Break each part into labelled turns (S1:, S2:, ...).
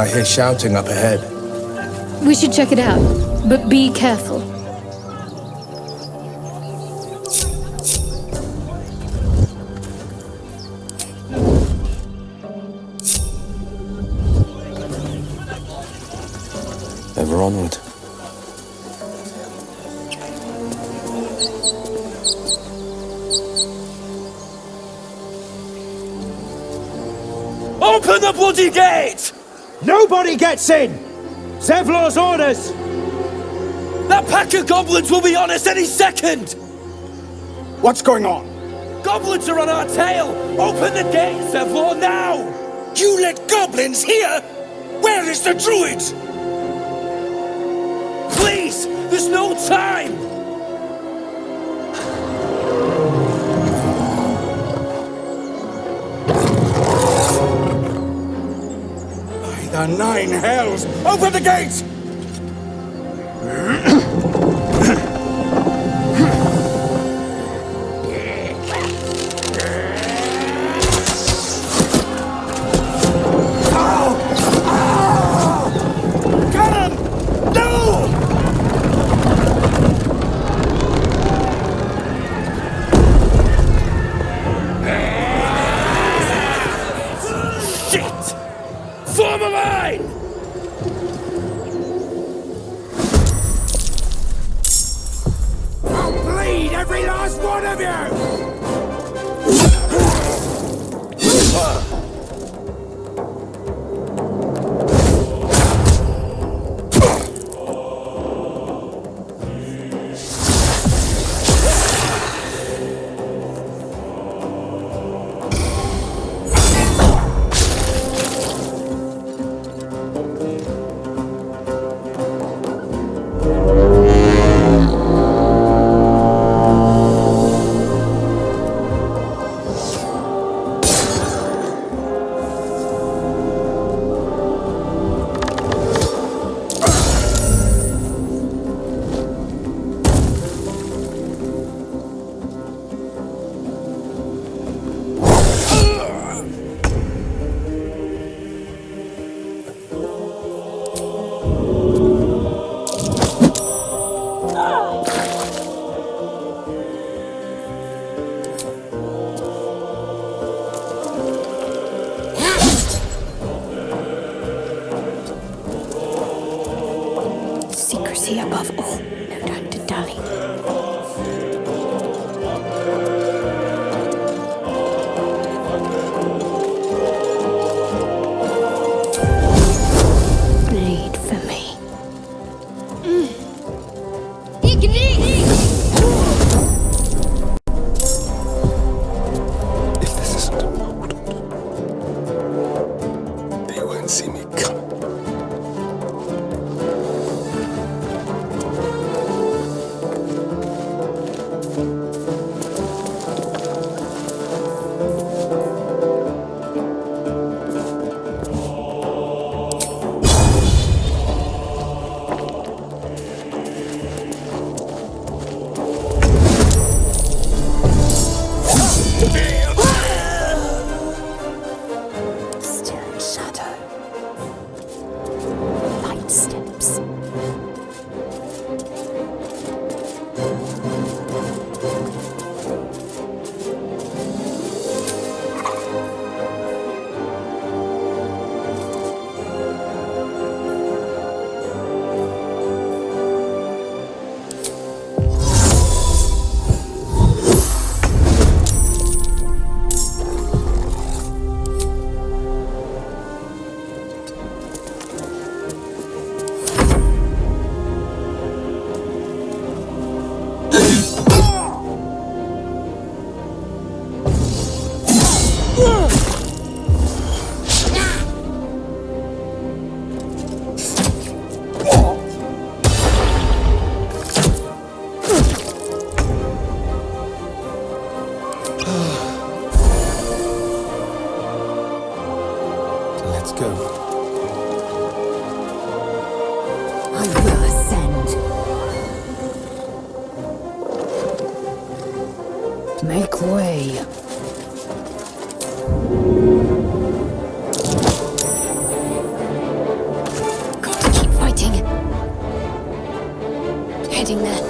S1: I hear shouting up ahead.
S2: We should check it out, but be careful.
S3: Ever onward.
S4: Open the bloody gate!
S5: Nobody gets in! Zevlor's orders!
S4: That pack of goblins will be on us any second!
S5: What's going on?
S4: Goblins are on our tail! Open the gate, Zevlor, now!
S6: You let goblins here? Where is the druid?
S4: Please! There's no time!
S6: By the 9 hells! Open the gates!
S4: Form a line!
S6: I'll bleed every last one of you!
S2: Secrecy above all. No time to dally. Bleed for me.
S3: If this isn't important, they won't see me coming.
S2: Still shadow. Light steps.
S3: Let's go.
S2: I will ascend. Make way. heading there.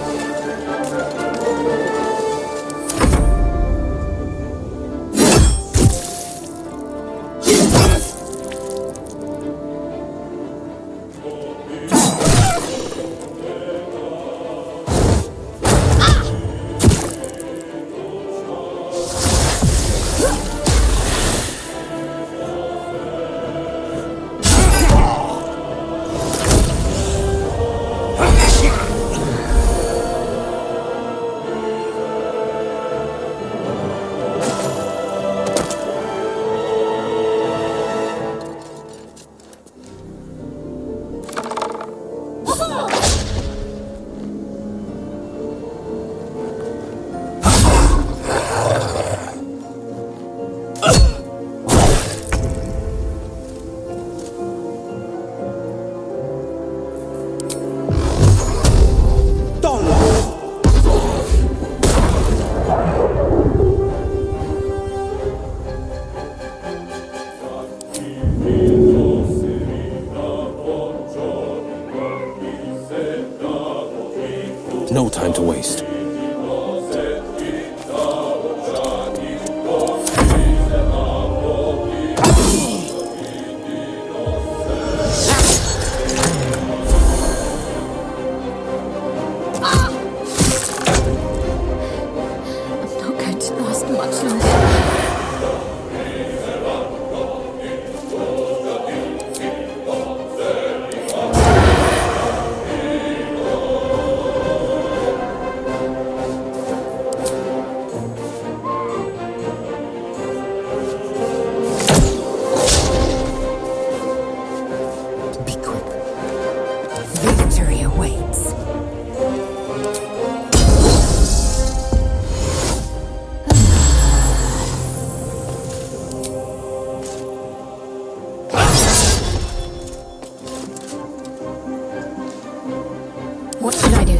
S3: No time to waste.
S2: I'm not going to last much longer.
S3: Be quick.
S2: Victory awaits. What should I do?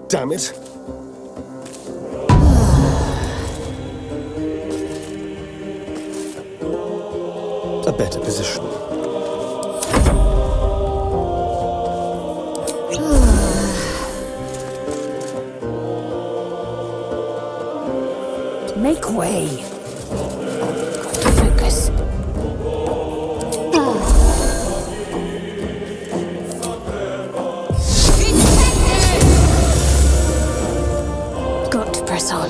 S3: Damn it. A better position.
S2: Make way. Got to focus. Got to press on.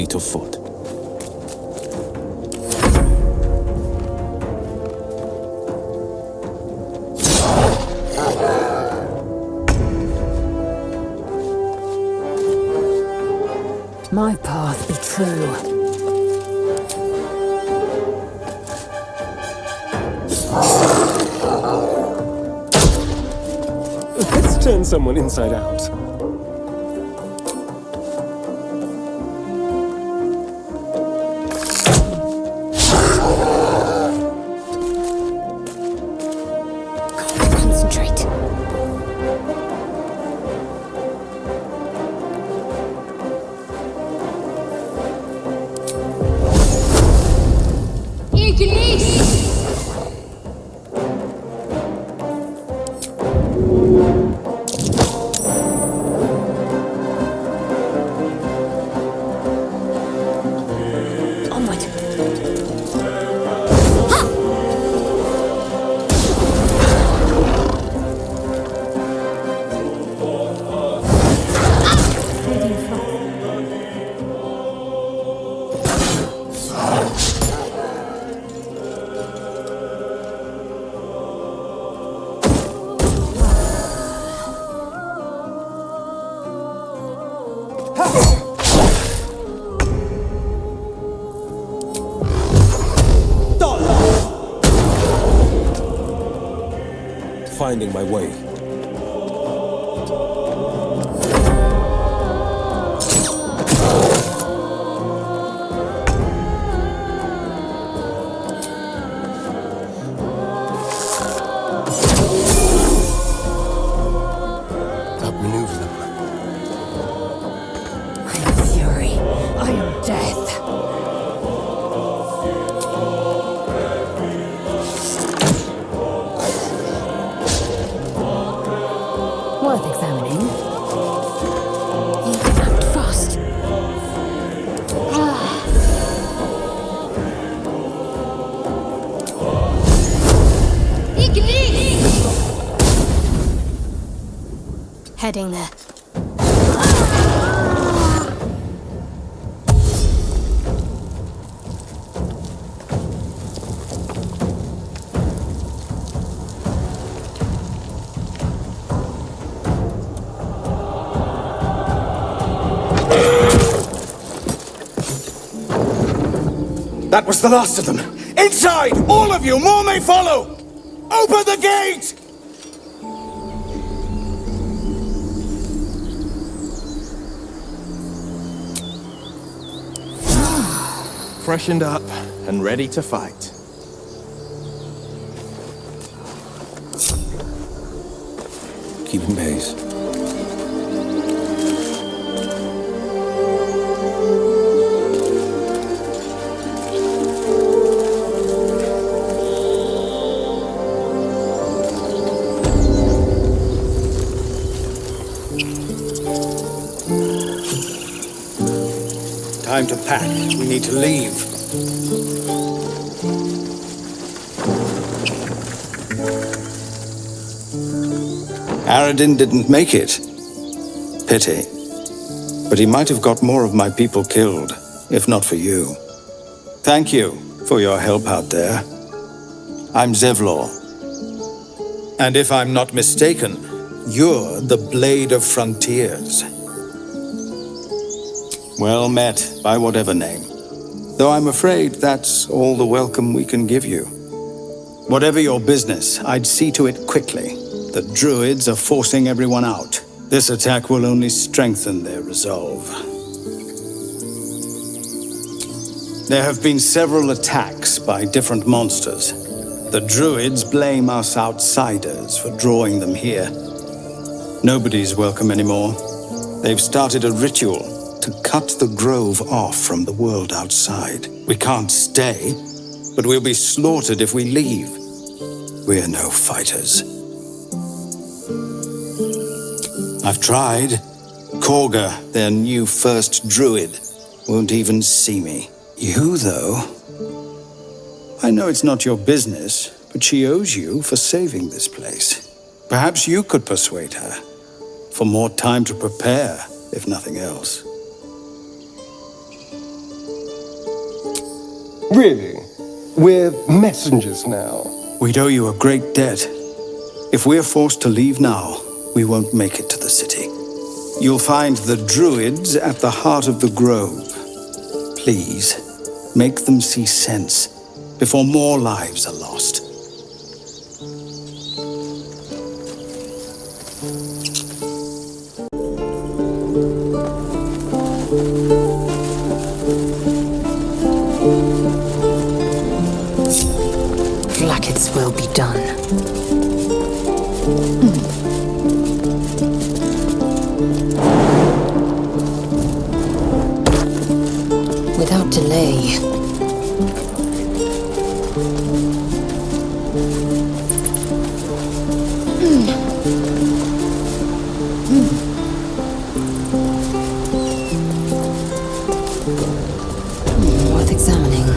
S3: fleet of foot.
S2: My path be true.
S3: Let's turn someone inside out.
S2: Concentrate. Onward.
S3: Finding my way.
S5: Outmaneuver them.
S2: I am fury. I am death. Worth examining. You can act fast. Heading there.
S6: That was the last of them. Inside! All of you! More may follow! Open the gate! Freshened up and ready to fight.
S3: Keeping pace.
S6: Time to pack. We need to leave. Aradin didn't make it. Pity. But he might have got more of my people killed, if not for you. Thank you for your help out there. I'm Zevlor. And if I'm not mistaken, you're the Blade of Frontiers. Well met, by whatever name. Though I'm afraid that's all the welcome we can give you. Whatever your business, I'd see to it quickly. The Druids are forcing everyone out. This attack will only strengthen their resolve. There have been several attacks by different monsters. The Druids blame us outsiders for drawing them here. Nobody's welcome anymore. They've started a ritual to cut the grove off from the world outside. We can't stay, but we'll be slaughtered if we leave. We're no fighters. I've tried. Korga, their new first druid, won't even see me. You, though? I know it's not your business, but she owes you for saving this place. Perhaps you could persuade her. For more time to prepare, if nothing else.
S3: Really? We're messengers now.
S6: We'd owe you a great debt. If we're forced to leave now, we won't make it to the city. You'll find the druids at the heart of the grove. Please, make them see sense before more lives are lost.
S2: Blackets will be done. Without delay. Worth examining.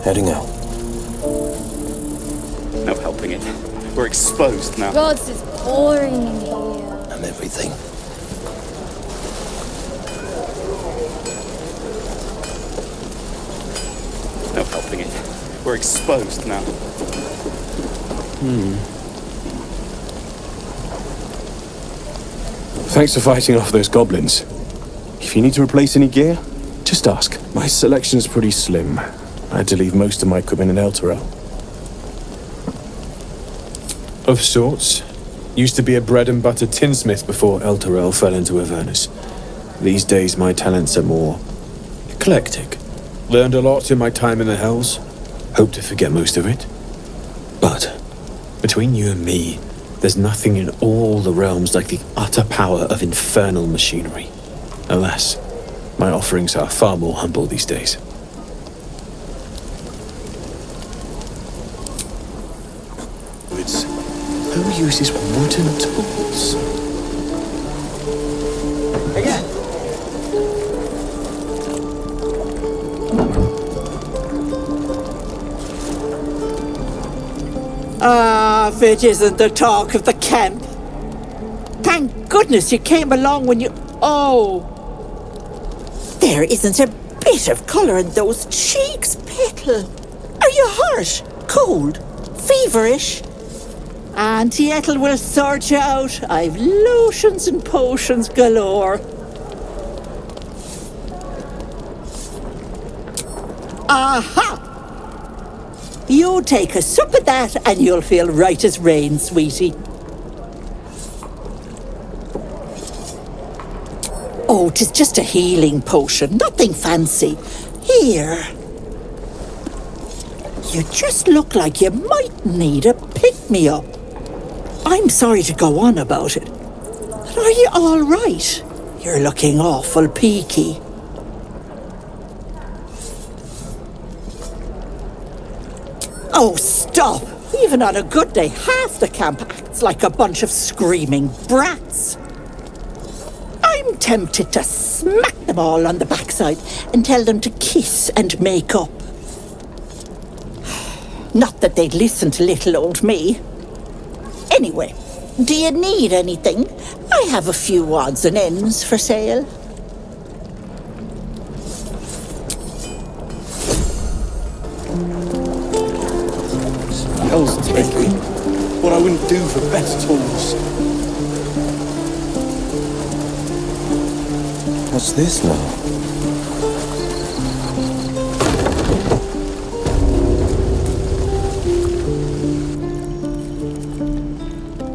S3: Heading out.
S1: No helping it. We're exposed now.
S7: Gods, it's boring in here.
S3: And everything.
S1: No helping it. We're exposed now.
S8: Thanks for fighting off those goblins. If you need to replace any gear, just ask. My selection's pretty slim. I had to leave most of my equipment in Elturel. Of sorts. Used to be a bread and butter tinsmith before Elturel fell into Avernus. These days my talents are more eclectic. Learned a lot in my time in the Hells. Hope to forget most of it. But between you and me, there's nothing in all the realms like the utter power of infernal machinery. Alas, my offerings are far more humble these days. Who uses wooden tools?
S9: Ah, if it isn't the talk of the camp. Thank goodness you came along when you... Oh! There isn't a bit of colour in those cheeks, Petal. Are you hurt? Cold? Feverish? Auntie Ethel will sort you out. I've lotions and potions galore. Aha! You take a sup of that and you'll feel right as rain, sweetie. Oh, 'tis just a healing potion, nothing fancy. Here. You just look like you might need a pick-me-up. I'm sorry to go on about it, but are you all right? You're looking awful peaky. Oh, stop! Even on a good day, half the camp acts like a bunch of screaming brats. I'm tempted to smack them all on the backside and tell them to kiss and make up. Not that they'd listen to little old me. Anyway, do you need anything? I have a few odds and ends for sale.
S1: Hell's take me. What I wouldn't do for better tools.
S3: What's this now?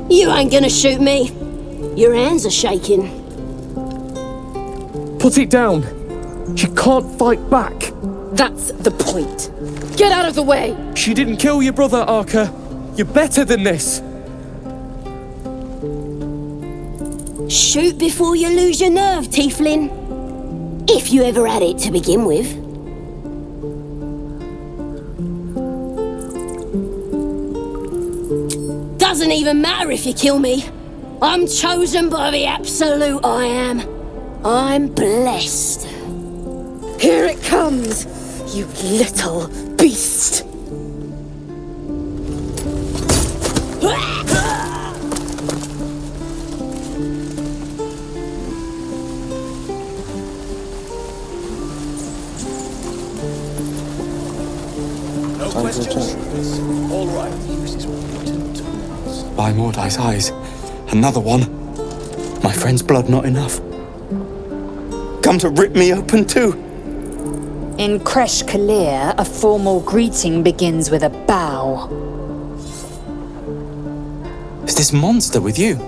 S7: You ain't gonna shoot me. Your hands are shaking.
S10: Put it down. She can't fight back.
S7: That's the point. Get out of the way.
S10: She didn't kill your brother, Arca. You're better than this.
S7: Shoot before you lose your nerve, Tiefling. If you ever had it to begin with. Doesn't even matter if you kill me. I'm chosen by the absolute I am. I'm blessed.
S2: Here it comes, you little beast.
S1: No questions? All right.
S11: By Mordai's eyes, another one. My friend's blood not enough. Come to rip me open too.
S12: In Kresh Kalir, a formal greeting begins with a bow.
S11: Is this monster with you?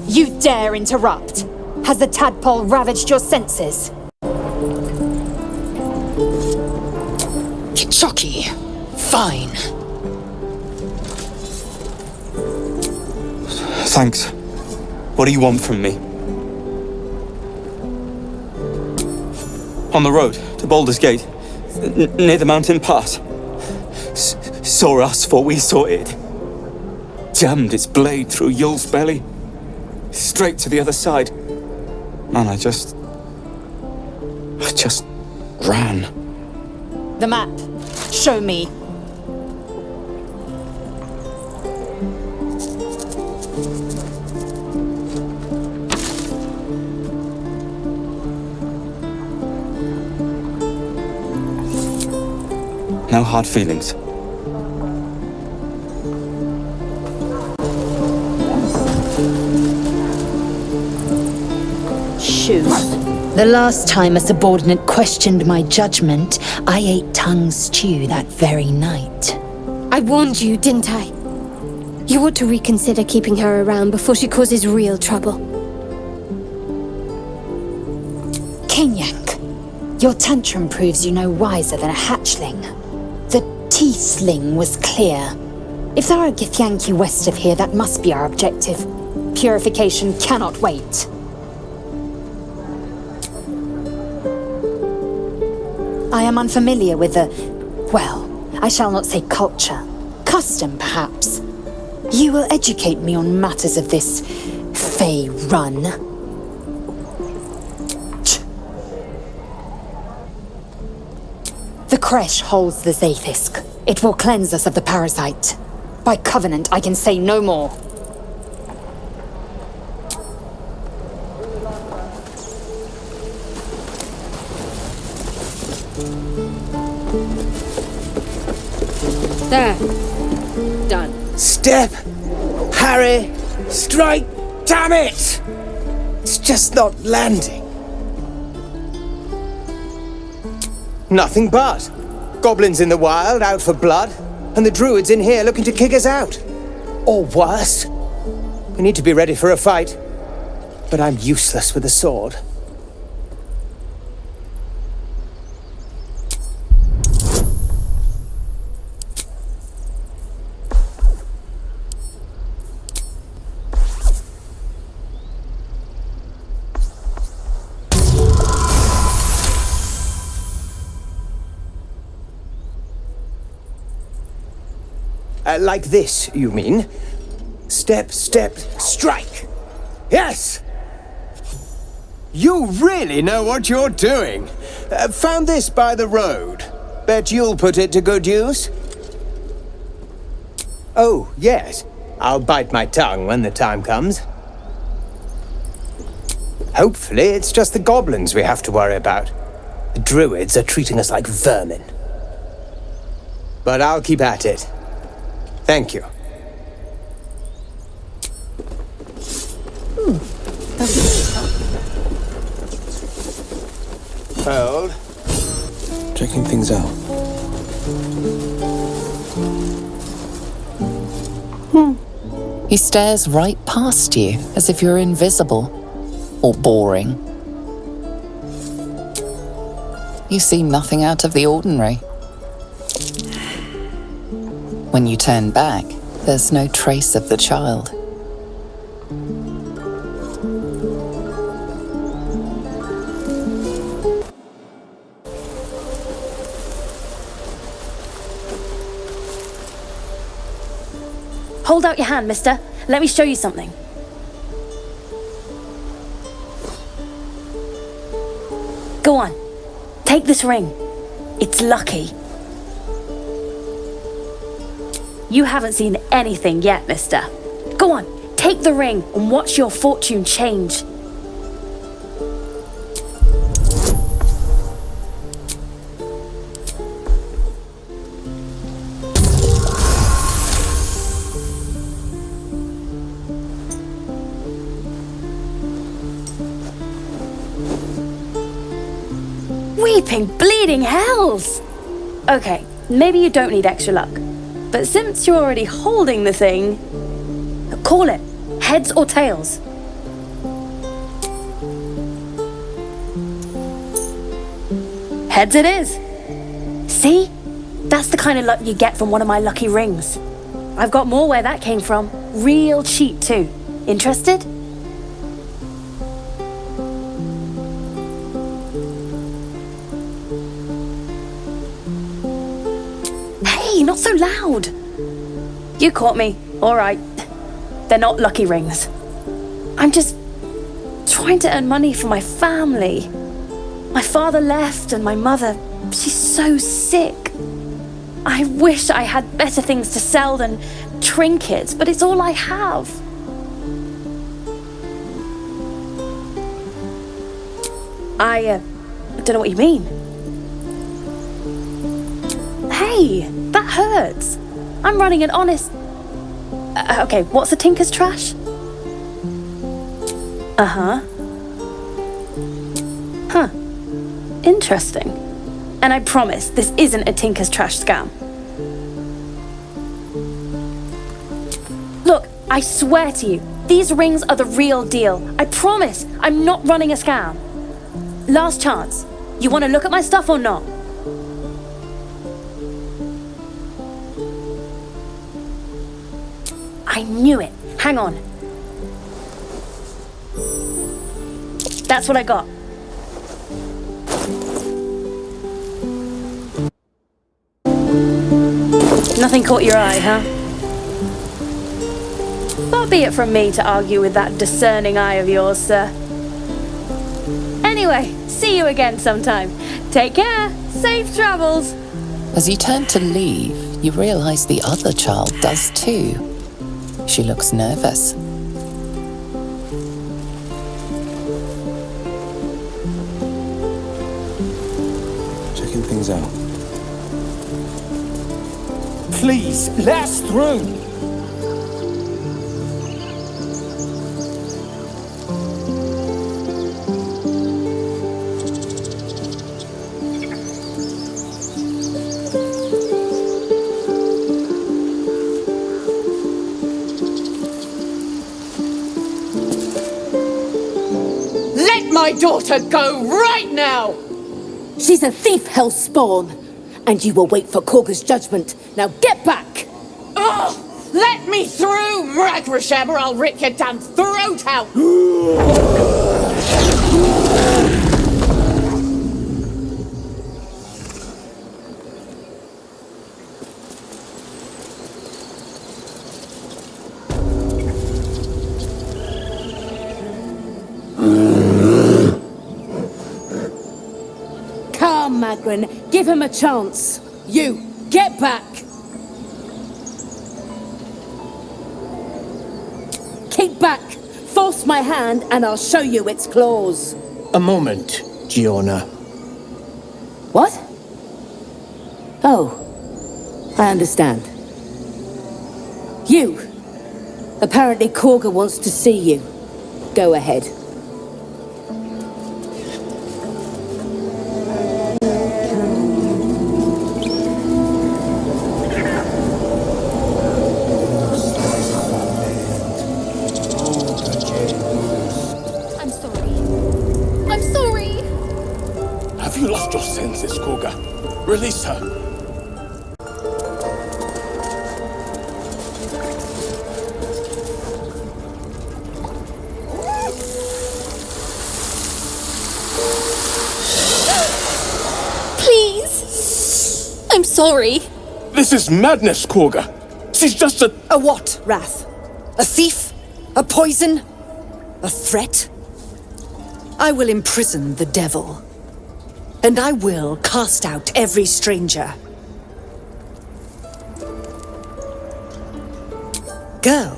S12: You dare interrupt! Has the tadpole ravaged your senses?
S2: Kitchoki. Fine.
S11: Thanks. What do you want from me? On the road to Baldur's Gate, near the mountain pass. Saw us, for we saw it. Jammed its blade through Wyll's belly. Straight to the other side. Man, I just ran.
S12: The map. Show me.
S11: No hard feelings.
S12: Shoot. The last time a subordinate questioned my judgment, I ate tongue stew that very night.
S2: I warned you, didn't I? You ought to reconsider keeping her around before she causes real trouble.
S12: Kenyak, your tantrum proves you no wiser than a hatchling. The tiefling was clear. If there are Githyanki west of here, that must be our objective. Purification cannot wait. I am unfamiliar with the, well, I shall not say culture. Custom, perhaps. You will educate me on matters of this Fey run. The Kresh holds the Zaithisk. It will cleanse us of the parasite. By covenant, I can say no more.
S2: There. Done.
S5: Step! Harry! Strike! Damn it! It's just not landing. Nothing but. Goblins in the wild, out for blood, and the druids in here looking to kick us out. Or worse. We need to be ready for a fight. But I'm useless with a sword. Like this, you mean? Step, step, strike! Yes! You really know what you're doing. Found this by the road. Bet you'll put it to good use. Oh, yes. I'll bite my tongue when the time comes. Hopefully, it's just the goblins we have to worry about. The druids are treating us like vermin. But I'll keep at it. Thank you. Hold.
S3: Checking things out.
S13: He stares right past you, as if you're invisible. Or boring. You seem nothing out of the ordinary. When you turn back, there's no trace of the child.
S14: Hold out your hand, mister. Let me show you something. Go on. Take this ring. It's lucky. You haven't seen anything yet, mister. Go on, take the ring and watch your fortune change. Weeping bleeding hells! Okay, maybe you don't need extra luck. But since you're already holding the thing, call it. Heads or tails. Heads it is. See? That's the kind of luck you get from one of my lucky rings. I've got more where that came from. Real cheap too. Interested? Hey, not so loud. You caught me. All right. They're not lucky rings. I'm just trying to earn money for my family. My father left and my mother, she's so sick. I wish I had better things to sell than trinkets, but it's all I have. I don't know what you mean. Hey, that hurts. I'm running an honest... okay, what's a tinker's trash? Uh-huh. Huh. Interesting. And I promise this isn't a tinker's trash scam. Look, I swear to you, these rings are the real deal. I promise, I'm not running a scam. Last chance. You want to look at my stuff or not? I knew it. Hang on. That's what I got. Nothing caught your eye, huh? Far be it from me to argue with that discerning eye of yours, sir. Anyway, see you again sometime. Take care. Safe travels.
S13: As you turn to leave, you realize the other child does too. She looks nervous.
S3: Checking things out.
S1: Please, let us through.
S9: Let my daughter go right now! She's a thief, hellspawn, and you will wait for Korga's judgment. Now get back! Oh, let me through, Mragrashem, or I'll rip your damn throat out! Come, Magrin, give him a chance. You, get back! Keep back! Force my hand and I'll show you its claws.
S5: A moment, Giona.
S9: What? Oh, I understand. You. Apparently Korga wants to see you. Go ahead.
S2: I'm sorry. I'm sorry!
S1: Have you lost your senses, Korga? Release her.
S2: Please! I'm sorry.
S1: This is madness, Korga. She's just a...
S15: A what, Wrath? A thief? A poison? A threat? I will imprison the devil. And I will cast out every stranger. Girl,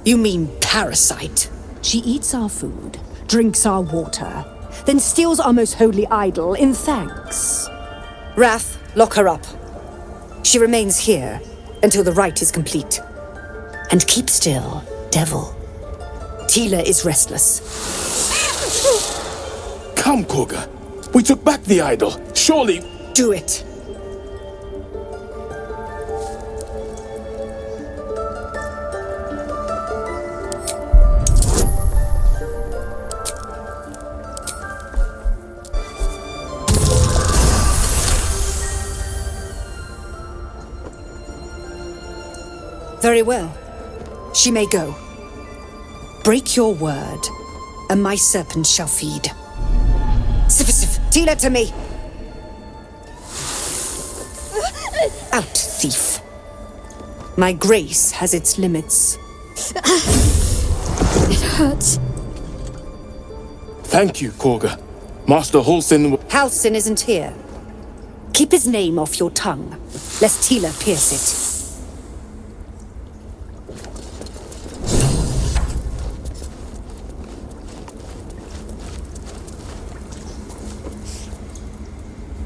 S15: you mean parasite?
S16: She eats our food, drinks our water, then steals our most holy idol in thanks.
S15: Wrath, lock her up. She remains here until the rite is complete. And keep still, devil. Tila is restless.
S1: Come, Korga. We took back the idol. Surely...
S15: Do it. Very well. She may go. Break your word, and my serpent shall feed. Sif, Tila to me! Out, thief. My grace has its limits.
S2: It hurts.
S1: Thank you, Korga. Master Halsin...
S15: Halsin isn't here. Keep his name off your tongue, lest Tila pierce it.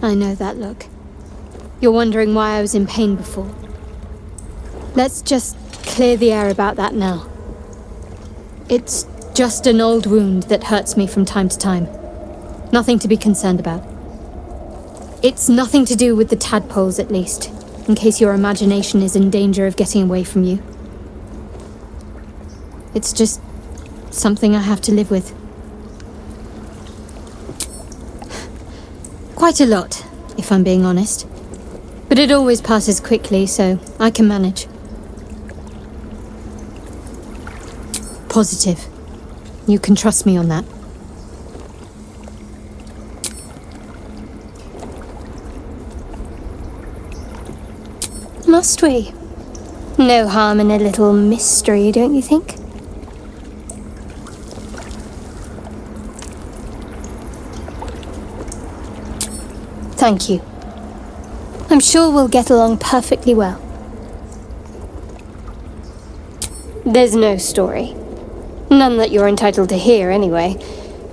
S2: I know that look. You're wondering why I was in pain before. Let's just clear the air about that now. It's just an old wound that hurts me from time to time. Nothing to be concerned about. It's nothing to do with the tadpoles, at least, in case your imagination is in danger of getting away from you. It's just something I have to live with. Quite a lot, if I'm being honest. But it always passes quickly, so I can manage. Positive. You can trust me on that. Must we? No harm in a little mystery, don't you think? Thank you. I'm sure we'll get along perfectly well. There's no story. None that you're entitled to hear, anyway.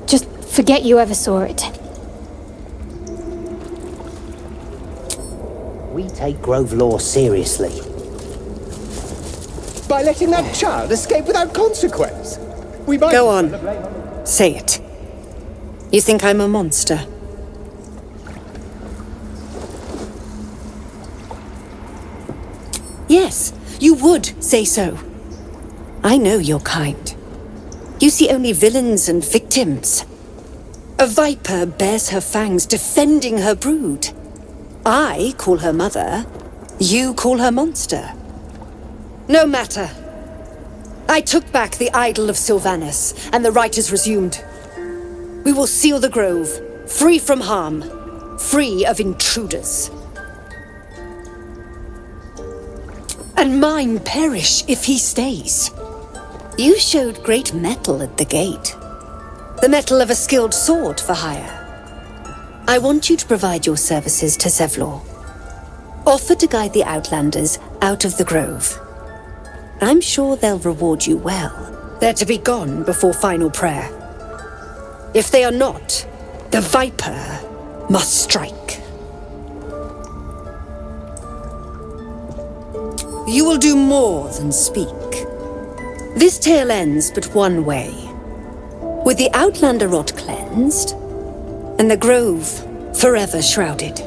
S2: Just forget you ever saw it.
S5: We take Grove law seriously. By letting that child escape without consequence. We might...
S15: Go on. Say it. You think I'm a monster? Yes, you would say so. I know your kind. You see only villains and victims. A viper bears her fangs defending her brood. I call her mother. You call her monster. No matter. I took back the idol of Sylvanus, and the rite is resumed. We will seal the grove, free from harm, free of intruders. And mine perish if he stays. You showed great mettle at the gate. The mettle of a skilled sword for hire. I want you to provide your services to Zevlor. Offer to guide the Outlanders out of the grove. I'm sure they'll reward you well. They're to be gone before final prayer. If they are not, the Viper must strike. You will do more than speak. This tale ends but one way. With the Outlander rot cleansed, and the grove forever shrouded.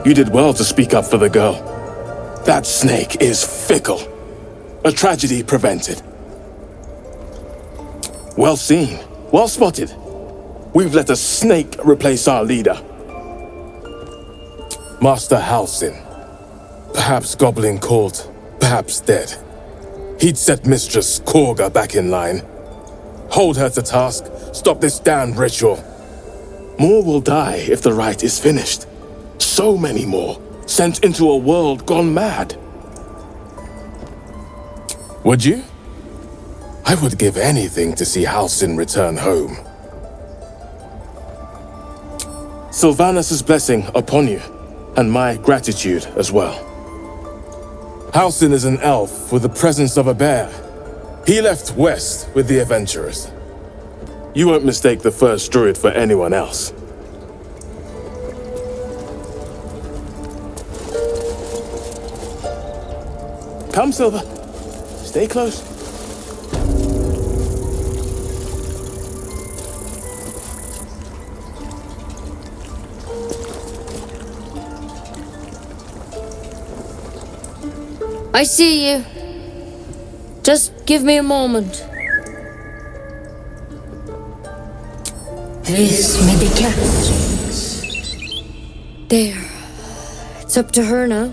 S1: You did well to speak up for the girl. That snake is fickle. A tragedy prevented. Well seen. Well spotted. We've let a snake replace our leader. Master Halsin. Perhaps goblin caught, perhaps dead. He'd set Mistress Korga back in line. Hold her to task, stop this damned ritual. More will die if the rite is finished. So many more, sent into a world gone mad. Would you? I would give anything to see Halsin return home. Sylvanus' blessing upon you, and my gratitude as well. Halsin is an elf with the presence of a bear. He left west with the adventurers. You won't mistake the first druid for anyone else. Come, Silver. Stay close.
S17: I see you. Just give me a moment.
S15: This may be kept.
S17: There. It's up to her now.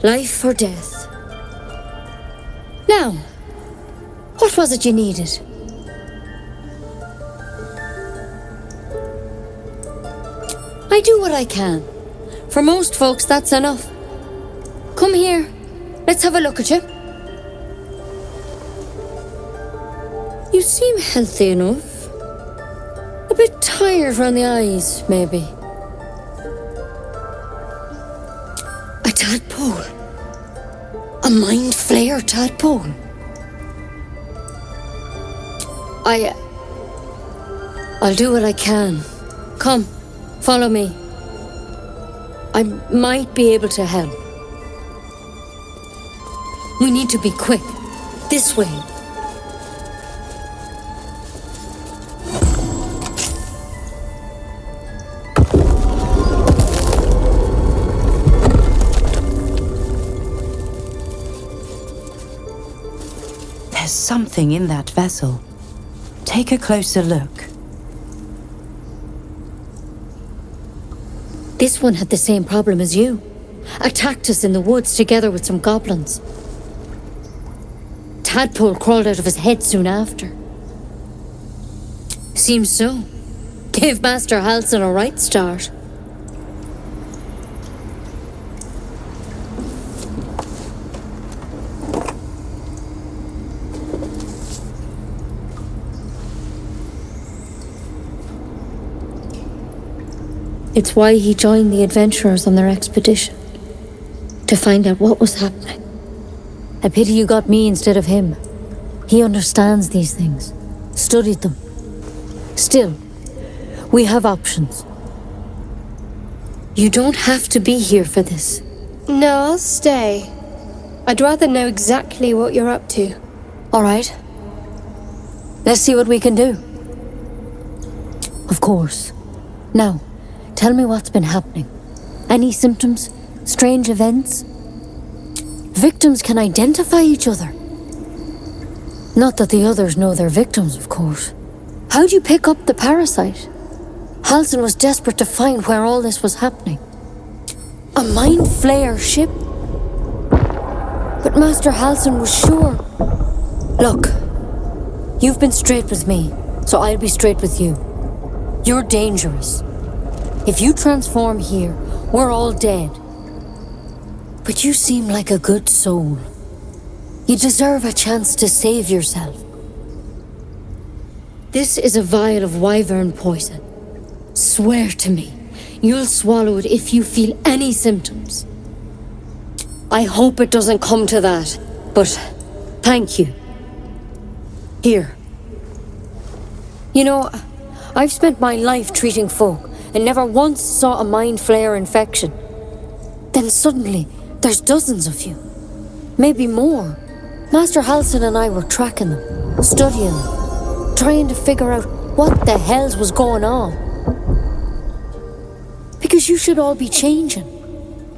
S17: Life or death. Now, what was it you needed? I do what I can. For most folks, that's enough. Come here. Let's have a look at you. You seem healthy enough. A bit tired around the eyes, maybe.
S15: A tadpole. A mind flayer tadpole.
S17: I'll do what I can. Come, follow me. I might be able to help. We need to be quick. This way.
S18: There's something in that vessel. Take a closer look.
S17: This one had the same problem as you. Attacked us in the woods together with some goblins. Tadpole crawled out of his head soon after. Seems so. Gave Master Halsin a right start. It's why he joined the adventurers on their expedition. To find out what was happening. A pity you got me instead of him. He understands these things. Studied them. Still, we have options. You don't have to be here for this.
S2: No, I'll stay. I'd rather know exactly what you're up to.
S17: All right. Let's see what we can do. Of course. Now, tell me what's been happening. Any symptoms? Strange events? Victims can identify each other. Not that the others know they're victims, of course. How'd you pick up the parasite? Halsin was desperate to find where all this was happening. A mind flayer ship? But Master Halsin was sure. Look, you've been straight with me, so I'll be straight with you. You're dangerous. If you transform here, we're all dead. But you seem like a good soul. You deserve a chance to save yourself. This is a vial of wyvern poison. Swear to me, you'll swallow it if you feel any symptoms. I hope it doesn't come to that, but thank you. Here. You know, I've spent my life treating folk and never once saw a mind flayer infection. Then suddenly, there's dozens of you. Maybe more. Master Halsin and I were tracking them, studying them, trying to figure out what the hells was going on. Because you should all be changing.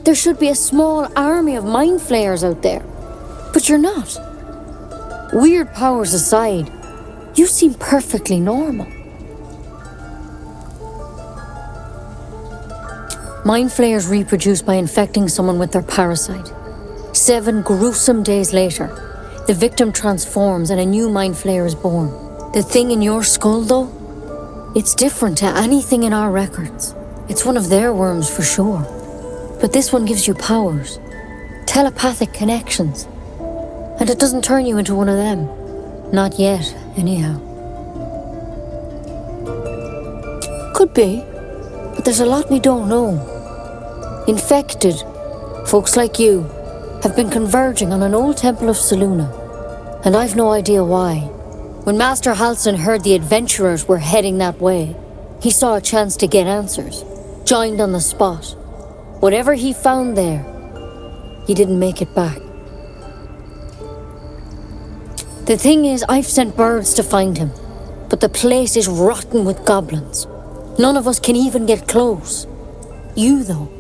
S17: There should be a small army of mind flayers out there. But you're not. Weird powers aside, you seem perfectly normal. Mind flayers reproduce by infecting someone with their parasite. 7 gruesome days later, the victim transforms and a new mind flayer is born. The thing in your skull, though, It's different to anything in our records. It's one of their worms for sure. But this one gives you powers, telepathic connections. And it doesn't turn you into one of them. Not yet, anyhow. Could be, but there's a lot we don't know. Infected, folks like you, have been converging on an old temple of Selûne, and I've no idea why. When Master Halsin heard the adventurers were heading that way, he saw a chance to get answers, joined on the spot. Whatever he found there, he didn't make it back. The thing is, I've sent birds to find him, but the place is rotten with goblins. None of us can even get close. You, though,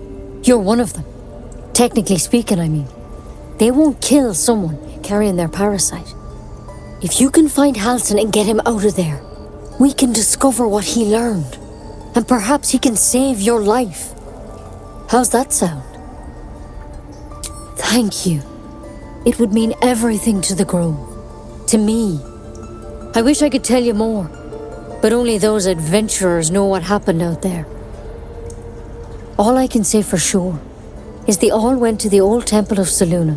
S17: you're one of them. Technically speaking, I mean. They won't kill someone carrying their parasite. If you can find Halsin and get him out of there, we can discover what he learned. And perhaps he can save your life. How's that sound? Thank you. It would mean everything to the Grove. To me. I wish I could tell you more. But only those adventurers know what happened out there. All I can say for sure is they all went to the old temple of Selûne,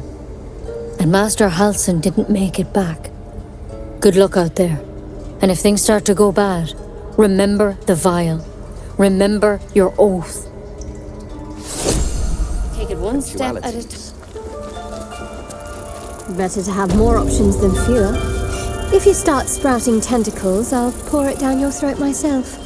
S17: and Master Halsin didn't make it back. Good luck out there, and if things start to go bad, remember the vial. Remember your oath. Take it one step at a time.
S2: Better to have more options than fewer. If you start sprouting tentacles, I'll pour it down your throat myself.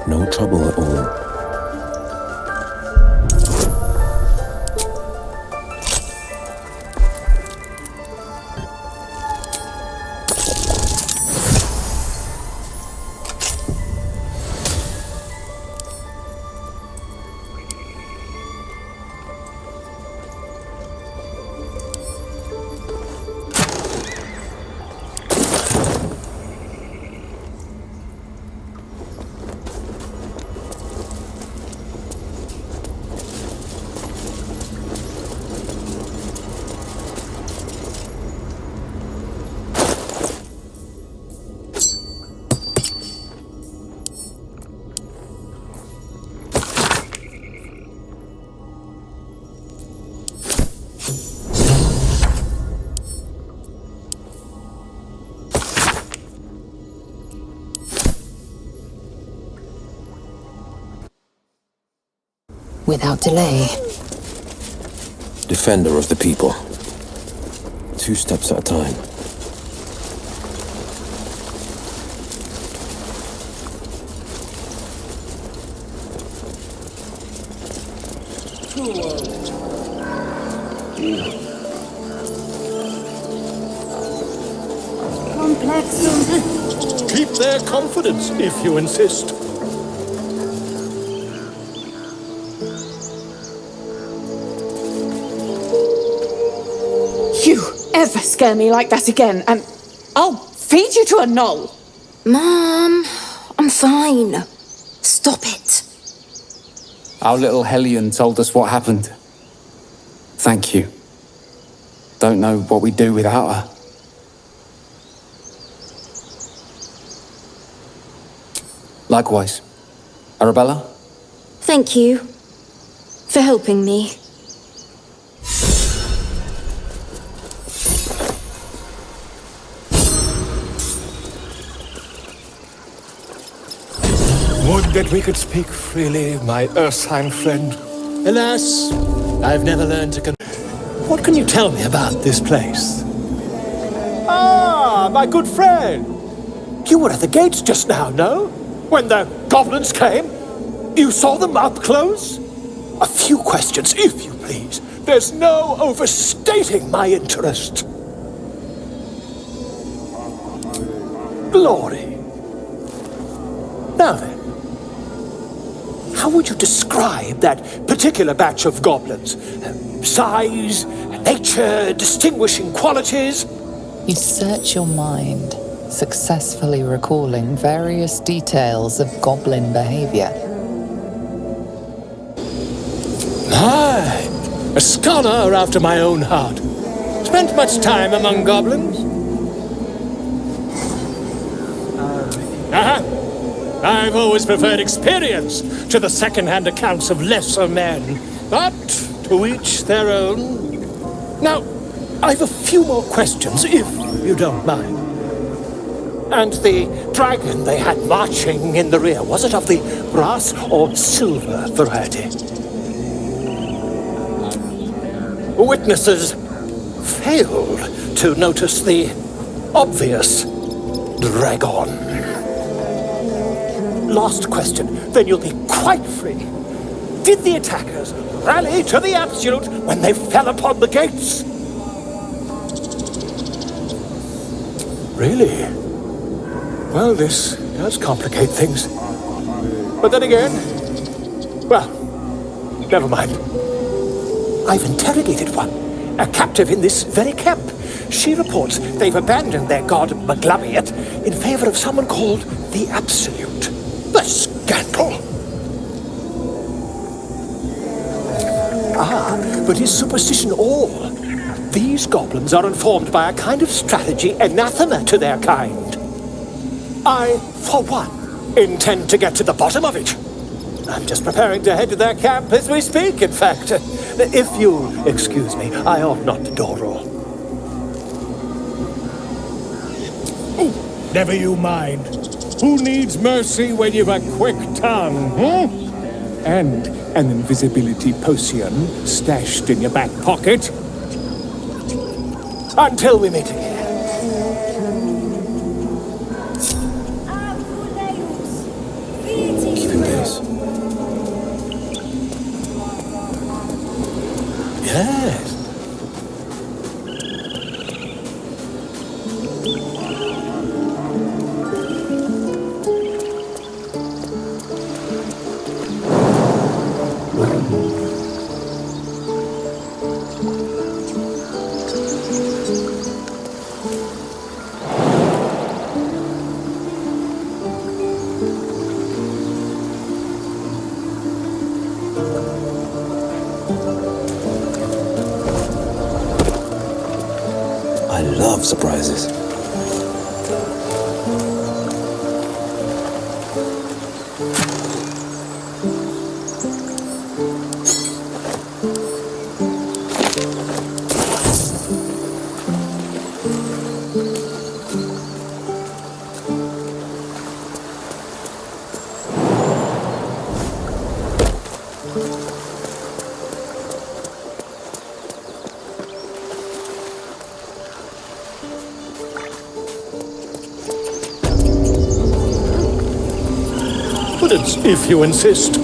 S3: No trouble at all.
S13: Without delay.
S3: Defender of the people. 2 steps at a time.
S19: Keep their confidence, if you insist.
S9: You ever scare me like that again, and I'll feed you to a knoll.
S7: Mom, I'm fine. Stop it.
S11: Our little Hellion told us what happened. Thank you. Don't know what we'd do without her. Likewise. Arabella?
S7: Thank you for helping me.
S19: Would that we could speak freely, my Ursine friend. Alas, I've never learned to What can you tell me about this place? Ah, my good friend! You were at the gates just now, no? When the goblins came? You saw them up close? A few questions, if you please. There's no overstating my interest. Glory. Now then, how would you describe that particular batch of goblins? Size, nature, distinguishing qualities?
S13: You search your mind, successfully recalling various details of goblin behavior.
S19: Aye, a scholar after my own heart. Spent much time among goblins? I've always preferred experience to the second-hand accounts of lesser men. But to each their own. Now, I've a few more questions, if you don't mind. And the dragon they had marching in the rear, was it of the brass or silver variety? Witnesses failed to notice the obvious dragon. Last question, then you'll be quite free. Did the attackers rally to the absolute when they fell upon the gates? Really? Well, this does complicate things. But then again, well, never mind. I've interrogated one, a captive in this very camp. She reports they've abandoned their god Maglabiat in favor of someone called the Absolute. The scandal! Ah, but is superstition all? These goblins are informed by a kind of strategy anathema to their kind. I, for one, intend to get to the bottom of it. I'm just preparing to head to their camp as we speak, in fact. If you'll excuse me, I ought not to door roll.
S20: Never you mind. Who needs mercy when you've a quick tongue, huh? And an invisibility potion stashed in your back pocket.
S19: Until we meet again.
S3: Keeping pace.
S19: Yes.
S3: I love surprises.
S19: If you insist.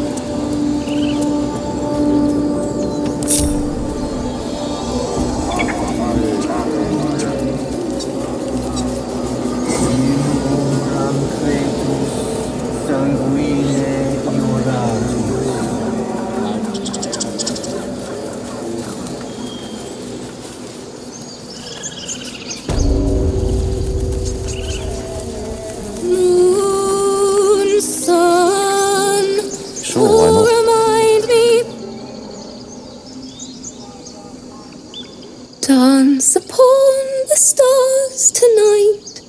S7: Dance upon the stars tonight.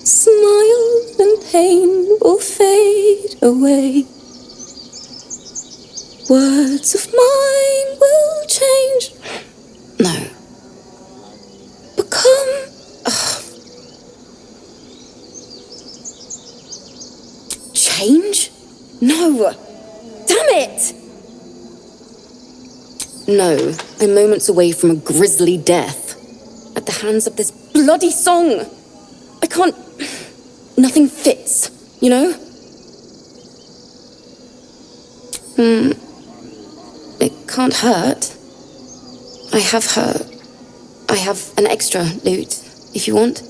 S7: Smile and pain will fade away. Words of mine will change. No. Become. Change? No. Damn it! No, I'm moments away from a grisly death. At the hands of this bloody song. I can't... Nothing fits, you know? It can't hurt. I have an extra loot, if you want.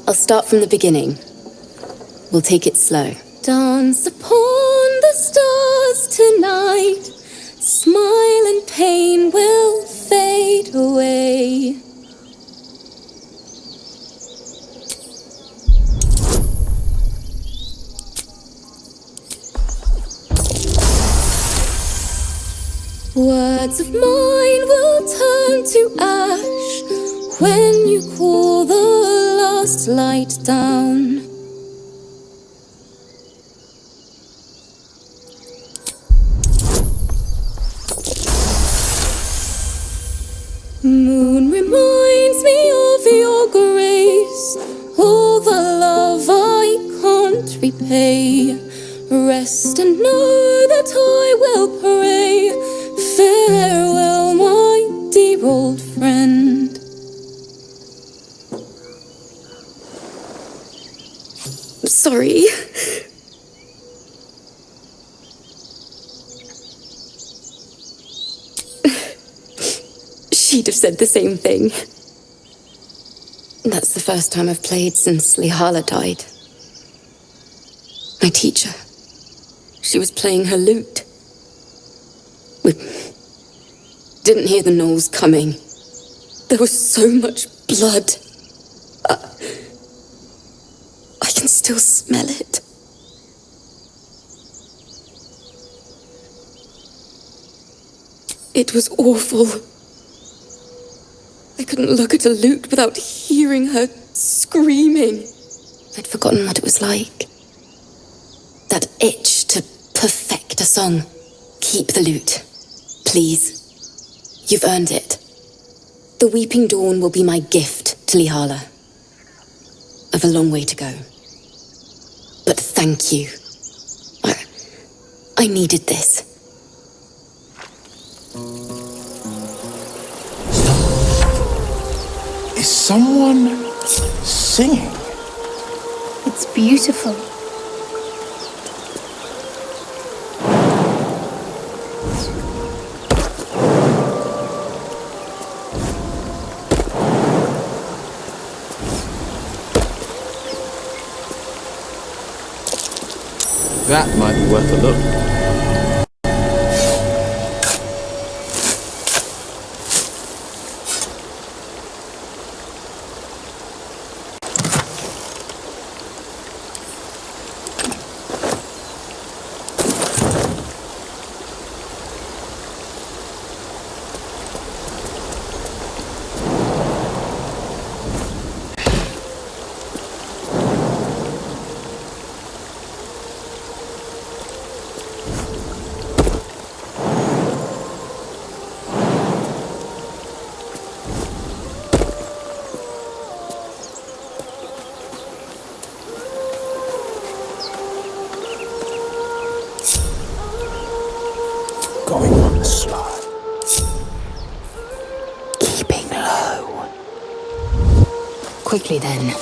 S7: I'll start from the beginning. We'll take it slow. Dance upon the stars tonight. Smile and pain will fade away. Words of mine will turn to ash when you call the last light down. Moon reminds me of your grace, all the love I can't repay. Rest and know that I will pray. Farewell, my dear old friend. Sorry. She'd have said the same thing. That's the first time I've played since Lihala died. My teacher. She was playing her lute. We didn't hear the gnolls coming. There was so much blood. I can still smell it. It was awful. I couldn't look at a lute without hearing her screaming. I'd forgotten what it was like. That itch to perfect a song. Keep the lute, please. You've earned it. The Weeping Dawn will be my gift to Lihala. I've a long way to go. But thank you. I needed this.
S20: Is someone singing?
S21: It's beautiful.
S8: That might be worth a look.
S20: Going on the slide.
S12: Keeping low. Quickly then.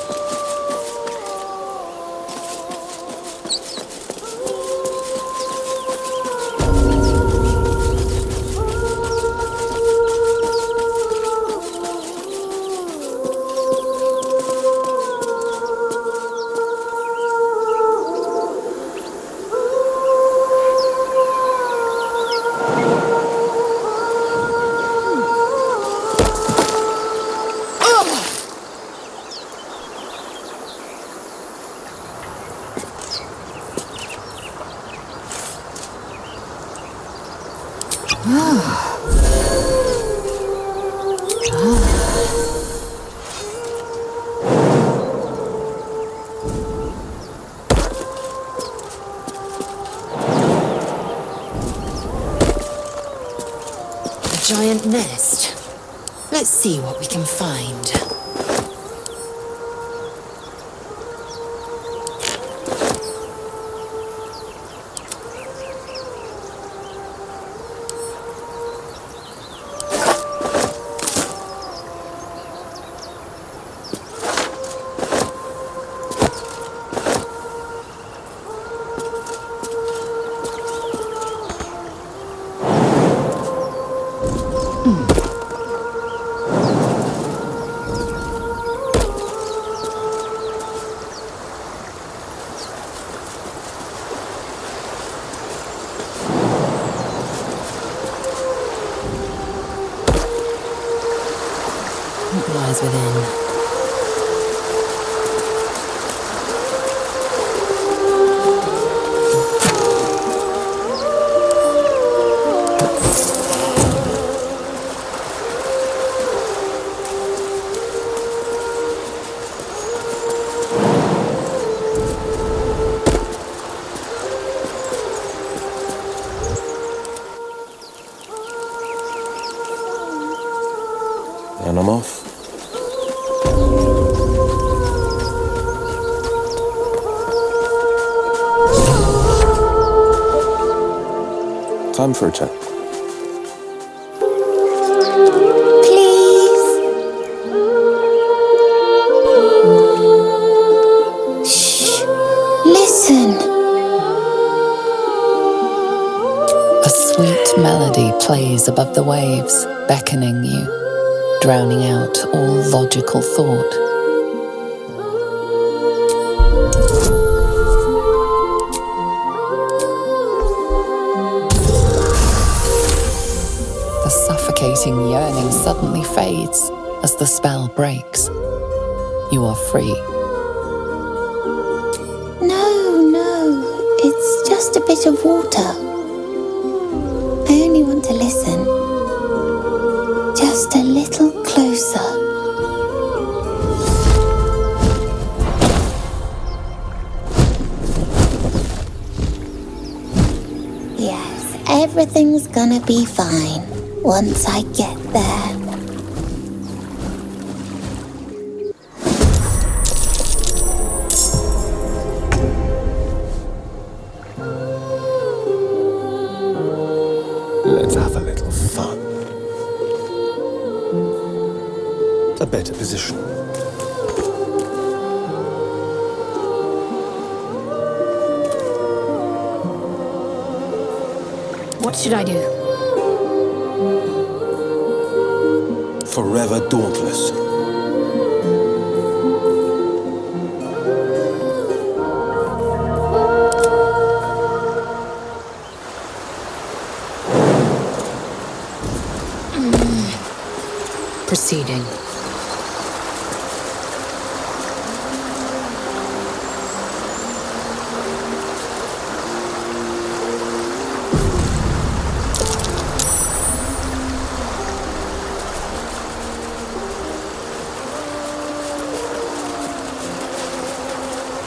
S12: Giant nest. Let's see what we can find. What lies within?
S3: Then I'm off. Time for a chat.
S12: Listen.
S13: A sweet melody plays above the waves, beckoning you, drowning out all logical thought. The suffocating yearning suddenly fades as the spell breaks. You are free.
S12: No, it's just a bit of water. I only want to listen. Just a little closer. Yes, everything's gonna be fine once I get there.
S19: Let's have a little fun. A better position.
S15: What should I do?
S3: Forever dauntless.
S15: Proceeding.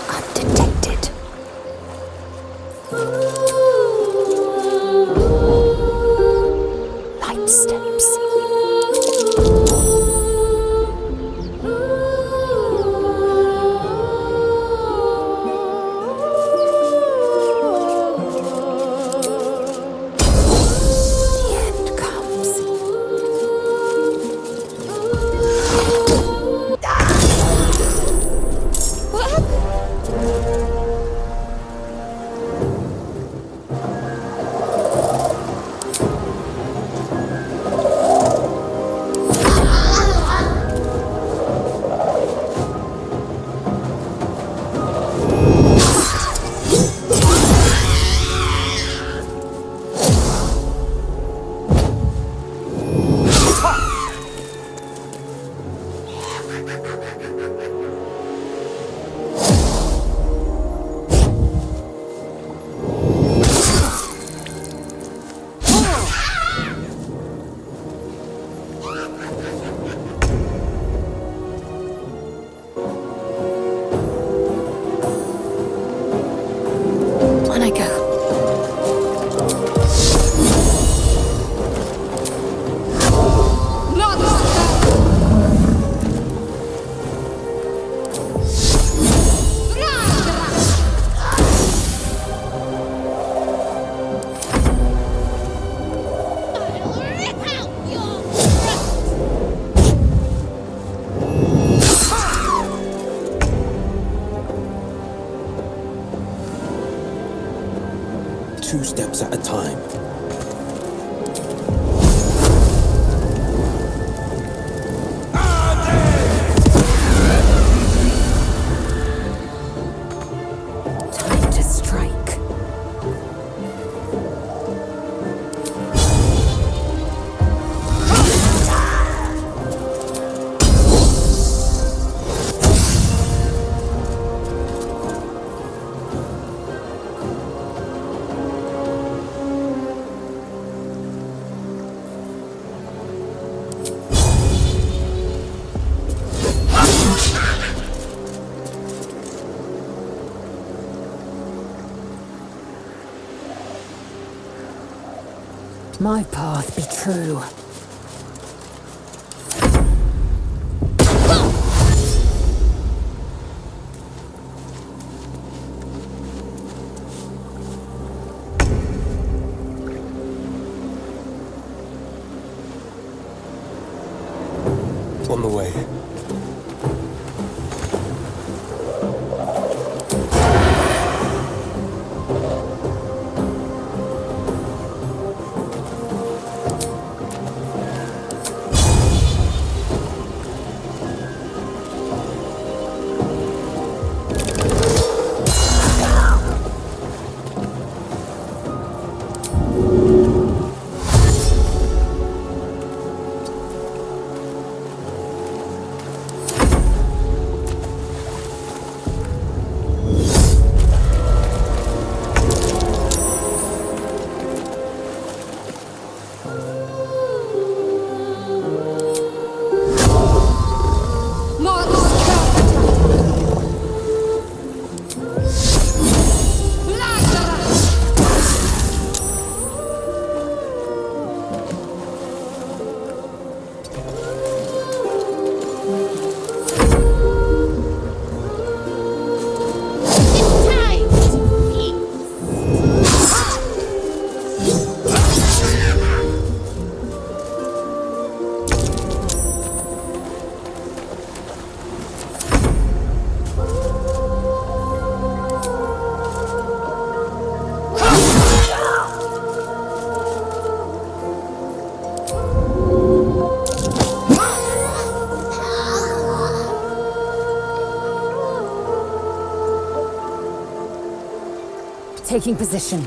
S12: Undetected. Light steps. On I go.
S3: Two steps at a time.
S15: Time to strike.
S16: My path be true.
S3: On the way.
S12: Taking position.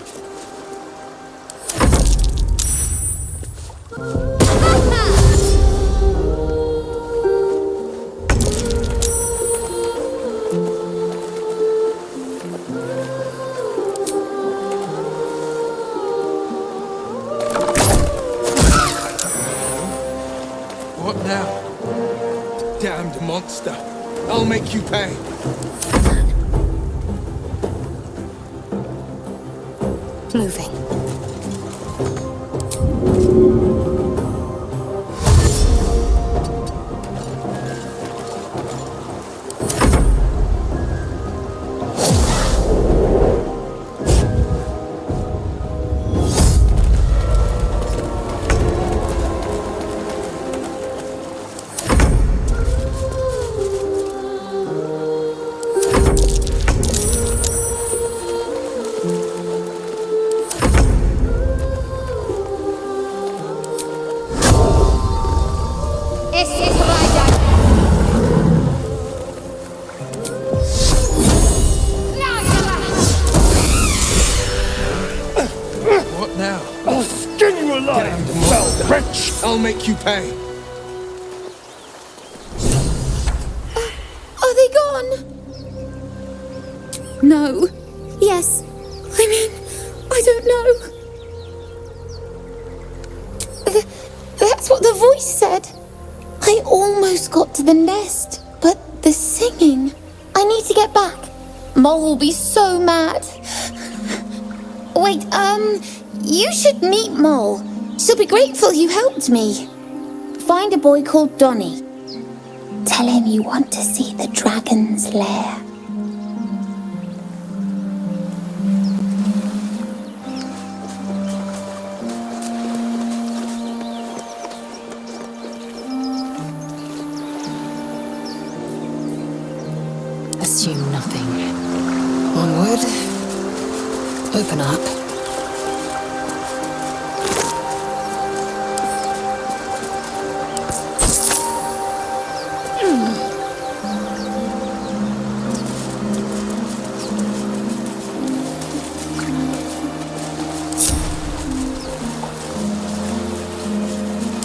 S4: What now? Damned monster. I'll make you pay.
S12: Moving.
S4: What now?
S19: I'll skin you alive,
S4: Damned
S19: you
S4: monster.
S19: foul wretch!
S4: I'll make you pay.
S7: Are they gone? No. Yes. I mean, I don't know. That's what the voice said. I almost got to the nest, but the singing. I need to get back. Mole will be so mad. Wait, you should meet Mole. She'll be grateful you helped me. Find a boy called Donny. Tell him you want to see the dragon's lair.
S15: Assume nothing. Onward. Open up.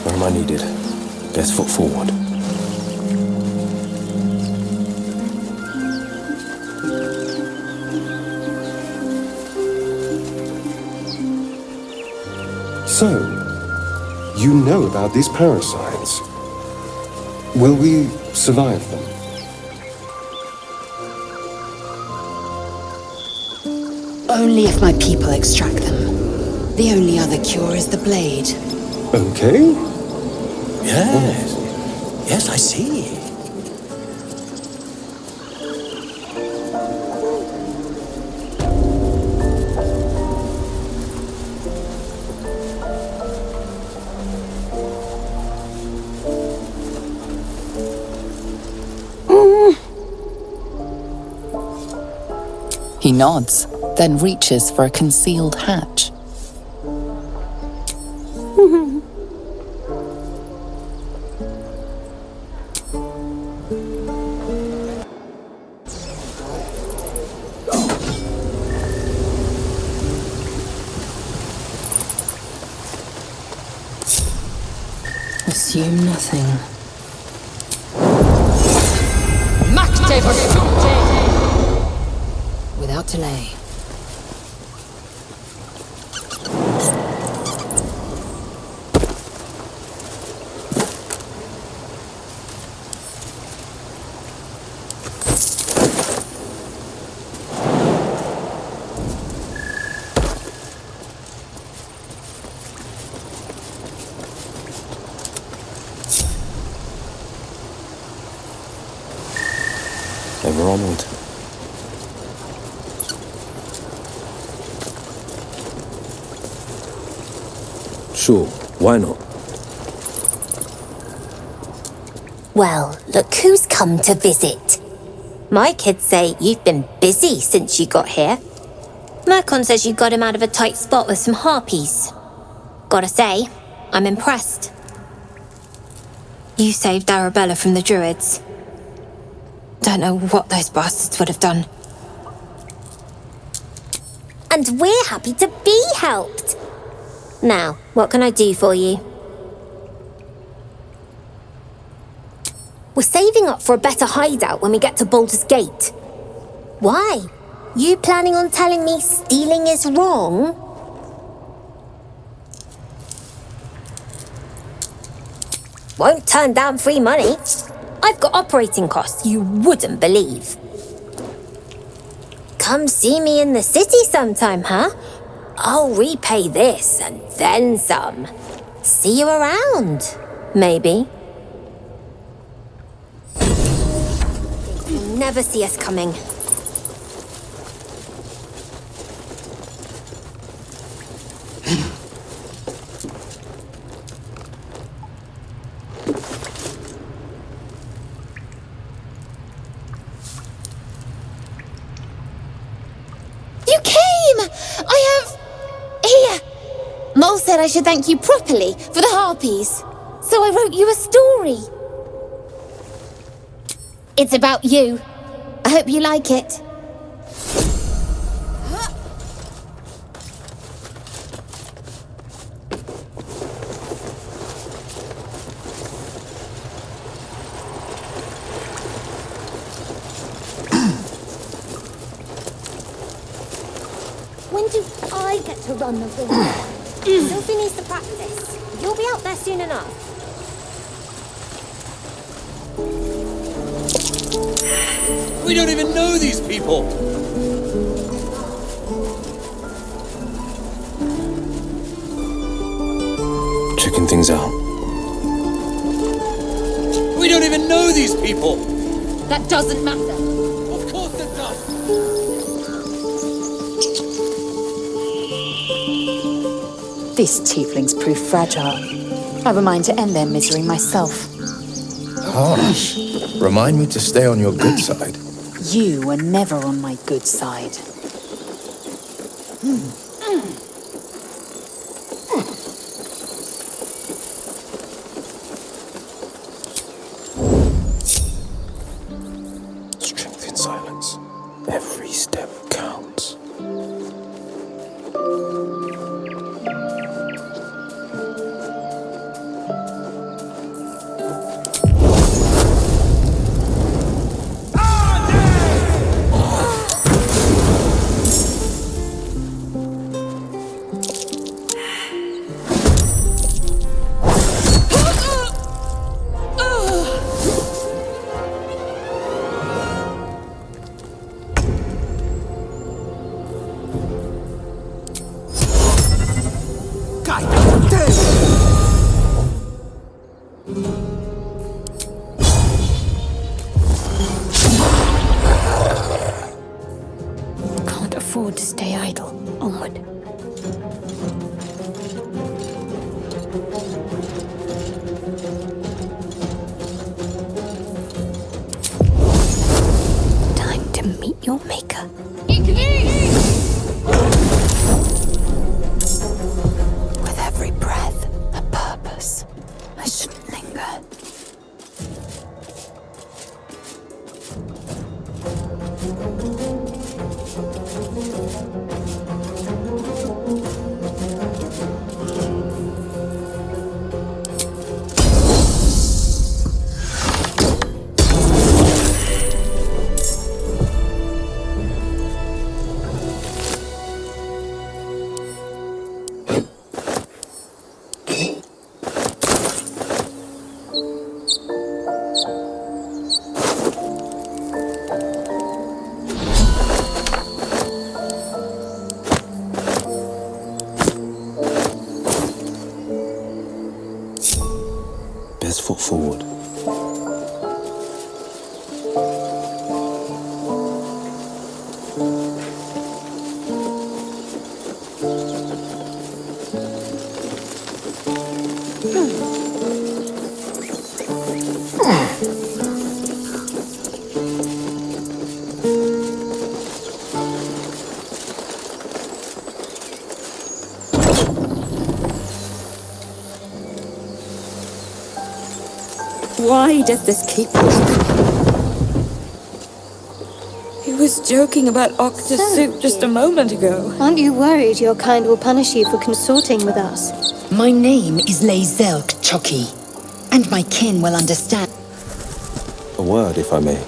S3: Where am I needed? Best foot forward.
S22: So, you know about these parasites. Will we survive them?
S15: Only if my people extract them. The only other cure is the blade.
S22: Okay.
S3: Yes. Yes, I see.
S13: nods, then reaches for a concealed hatch.
S18: Assume nothing. Without delay.
S3: Ever onward. Sure, why not?
S6: Well, look who's come to visit. My kids say you've been busy since you got here. Mercon says you got him out of a tight spot with some harpies. Gotta say, I'm impressed. You saved Arabella from the druids. Don't know what those bastards would have done. And we're happy to be helped. Now, what can I do for you? We're saving up for a better hideout when we get to Baldur's Gate. Why? You planning on telling me stealing is wrong? Won't turn down free money. I've got operating costs you wouldn't believe. Come see me in the city sometime, huh? I'll repay this and then some. See you around, maybe. You'll never see us coming.
S10: You came! Here! Mole said I should thank you properly for the harpies, so I wrote you a story. It's about you. I hope you like it.
S6: When do I get to run the ring? Sophie needs to practice. You'll be out there soon enough.
S4: We don't even know these people!
S3: Checking things out.
S4: We don't even know these people!
S10: That doesn't matter.
S4: Of course it does!
S12: These tieflings prove fragile. I've a mind to end their misery myself.
S23: Harsh. Remind me to stay on your good side.
S12: You were never on my good side.
S3: Strength in silence. Every step counts.
S6: Can't afford to stay idle. Onward. Time to meet your maker.
S3: best foot forward.
S7: Why does this keep happening? He was joking about Octa's soup just a moment ago.
S2: Aren't you worried your kind will punish you for consorting with us?
S12: My name is Leizelk Chucky, and my kin will understand.
S3: A word, if I may.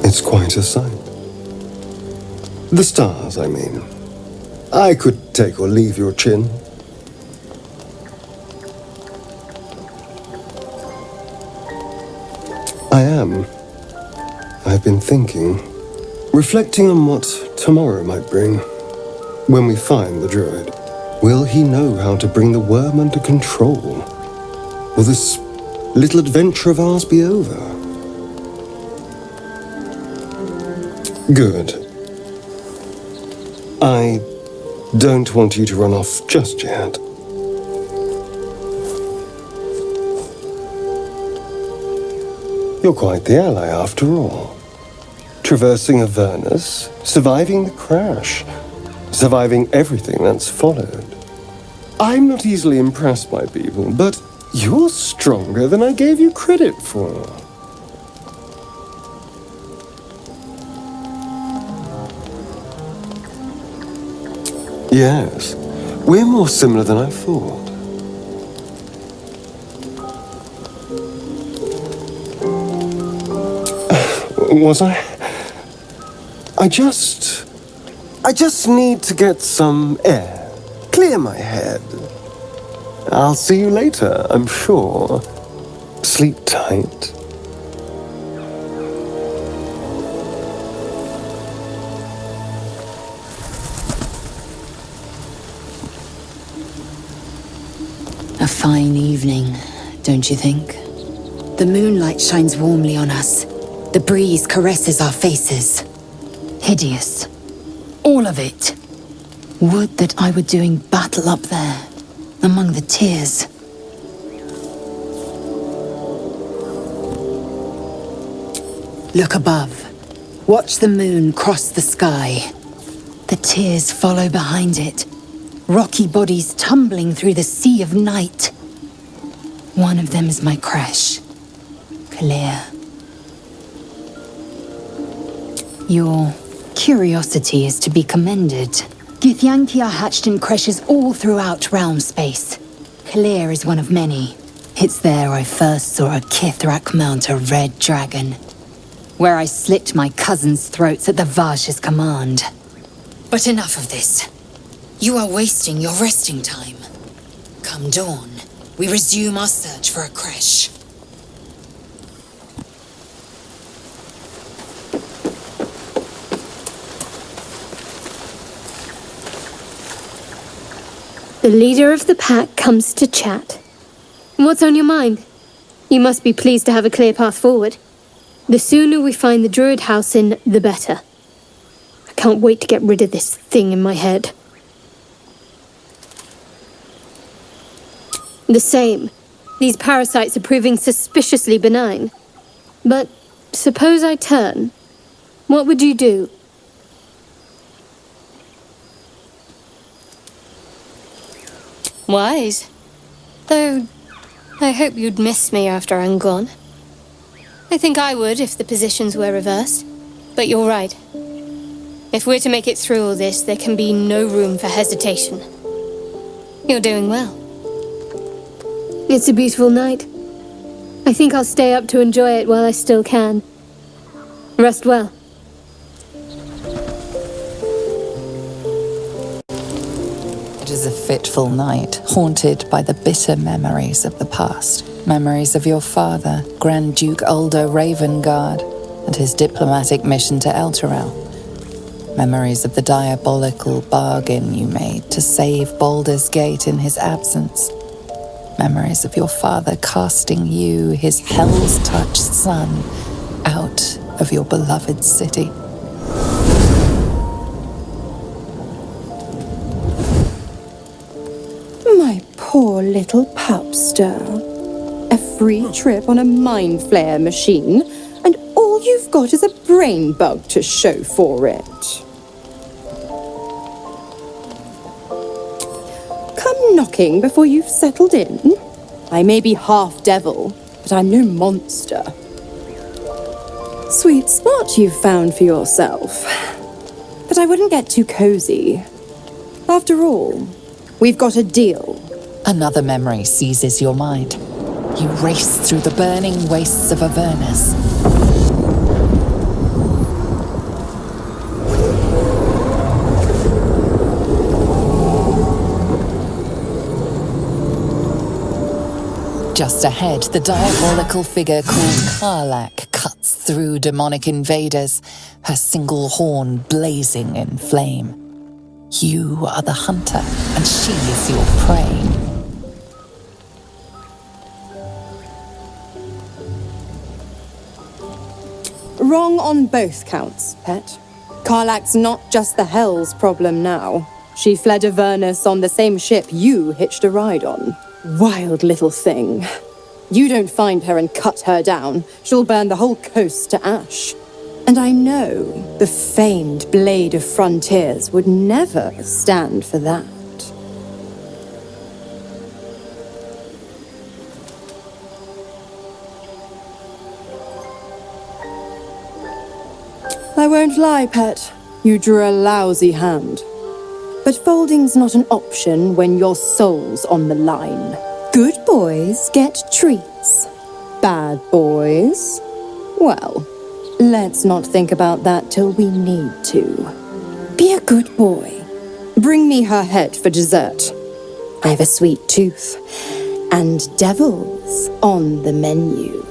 S22: It's quite a sight. The stars, I mean. I could take or leave your chin. I am. I've been thinking, reflecting on what tomorrow might bring. When we find the druid, will he know how to bring the worm under control? Will this little adventure of ours be over? Good. I don't want you to run off just yet. You're quite the ally after all. Traversing Avernus, surviving the crash, surviving everything that's followed. I'm not easily impressed by people, but you're stronger than I gave you credit for. Yes, we're more similar than I thought. Was I? I just need to get some air, clear my head. I'll see you later, I'm sure. Sleep tight.
S12: A fine evening, don't you think? The moonlight shines warmly on us. The breeze caresses our faces. Hideous. All of it. Would that I were doing battle up there, among the tears. Look above. Watch the moon cross the sky. The tears follow behind it. Rocky bodies tumbling through the sea of night. One of them is my crash. Clear. Your curiosity is to be commended. Githyanki are hatched in creches all throughout realm space. Clear is one of many. It's there I first saw a Kithrak mount a red dragon, where I slit my cousins' throats at the Vaj's command. But enough of this. You are wasting your resting time. Come dawn, we resume our search for a creche.
S2: The leader of the pack comes to chat. What's on your mind? You must be pleased to have a clear path forward. The sooner we find the druid house in, the better. I can't wait to get rid of this thing in my head. The same. These parasites are proving suspiciously benign. But suppose I turn. What would you do? Wise. Though, I hope you'd miss me after I'm gone. I think I would if the positions were reversed. But you're right. If we're to make it through all this, there can be no room for hesitation. You're doing well. It's a beautiful night. I think I'll stay up to enjoy it while I still can. Rest well.
S13: It is a fitful night, haunted by the bitter memories of the past. Memories of your father, Grand Duke Uldo Ravengard, and his diplomatic mission to Elturel. Memories of the diabolical bargain you made to save Baldur's Gate in his absence. Memories of your father casting you, his hell's-touched son, out of your beloved city.
S1: My poor little pupster. A free trip on a mind flare machine, and all you've got is a brain bug to show for it. Come knocking before you've settled in. I may be half devil, but I'm no monster. Sweet spot you've found for yourself. But I wouldn't get too cozy. After all, we've got a deal.
S13: Another memory seizes your mind. You race through the burning wastes of Avernus. Just ahead, the diabolical figure called Karlach cuts through demonic invaders, her single horn blazing in flame. You are the hunter, and she is your prey.
S1: Wrong on both counts, pet. Karlach's not just the Hell's problem now. She fled Avernus on the same ship you hitched a ride on. Wild little thing. You don't find her and cut her down, she'll burn the whole coast to ash. And I know the famed Blade of Frontiers would never stand for that. I won't lie, pet. You drew a lousy hand. But folding's not an option when your soul's on the line. Good boys get treats. Bad boys? Well, let's not think about that till we need to. Be a good boy. Bring me her head for dessert. I have a sweet tooth. And devil's on the menu.